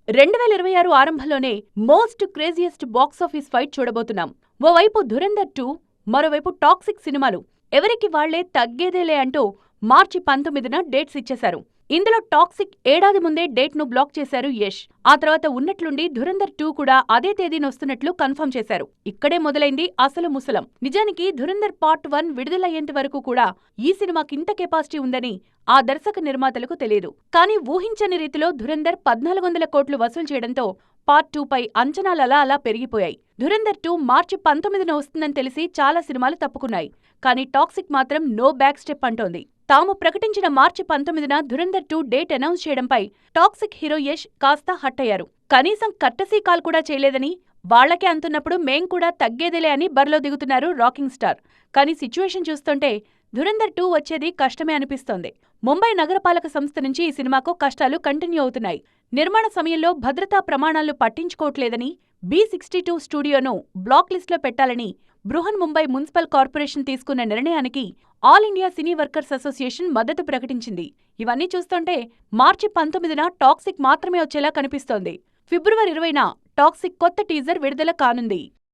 2026 ఆరంభంలోనే most craziest box office fight చూడబోతున్నాం. ఓవైపు ధురంధర్ 2, మరోవైపు టాక్సిక్ సినిమాలు ఎవరికి వాళ్లే తగ్గేదేలే అంటూ మార్చి 19న డేట్స్ ఇచ్చేశారు. ఇందులో టాక్సిక్ ఏడాది ముందే డేట్ ను బ్లాక్ చేశారు యష్. ఆ తర్వాత ఉన్నట్లుండి ధురంధర్ 2 కూడా అదే తేదీన వస్తున్నట్లు కన్ఫర్మ్ చేశారు. ఇక్కడే మొదలైంది అసలు ముసలం. నిజానికి ధురంధర్ పార్ట్ 1 విడుదలయ్యేంత వరకు కూడా ఈ సినిమాకింత కెపాసిటీ ఉందని ఆ దర్శక నిర్మాతలకు తెలియదు. కానీ ఊహించని రీతిలో ధురంధర్ 1400 కోట్లు వసూలు చేయడంతో పార్ట్ 2 పై అంచనాలలా అలా పెరిగిపోయాయి. ధురంధర్ 2 మార్చి 19న వస్తుందని తెలిసి చాలా సినిమాలు తప్పుకున్నాయి. కానీ టాక్సిక్ మాత్రం నో బ్యాక్ స్టెప్ అంటోంది. తాము ప్రకటించిన మార్చి 19న ధురంధర్ 2 డేట్ అనౌన్స్ చేయడంపై టాక్సిక్ హీరో యష్ కాస్త హట్ అయ్యారు. కనీసం కట్టసీ కాల్ కూడా చేయలేదని, వాళ్లకే అంతున్నప్పుడు మేం కూడా తగ్గేదేలే అని బరిలో దిగుతున్నారు రాకింగ్ స్టార్. కానీ సిచ్యువేషన్ చూస్తుంటే ధురంధర్ 2 వచ్చేది కష్టమే అనిపిస్తోంది. ముంబై నగరపాలక సంస్థ నుంచి ఈ సినిమాకు కష్టాలు కంటిన్యూ అవుతున్నాయి. నిర్మాణ సమయంలో భద్రతా ప్రమాణాలు పట్టించుకోవట్లేదని, B62 స్టూడియోను బ్లాక్ లిస్టులో పెట్టాలని బృహన్ ముంబై మున్సిపల్ కార్పొరేషన్ తీసుకున్న నిర్ణయానికి ఆల్ ఇండియా సినీ వర్కర్స్ అసోసియేషన్ మద్దతు ప్రకటించింది. ఇవన్నీ చూస్తుంటే మార్చి 19న టాక్సిక్ మాత్రమే వచ్చేలా కనిపిస్తోంది. ఫిబ్రవరి 20న టాక్సిక్ కొత్త టీజర్ విడుదల కానుంది.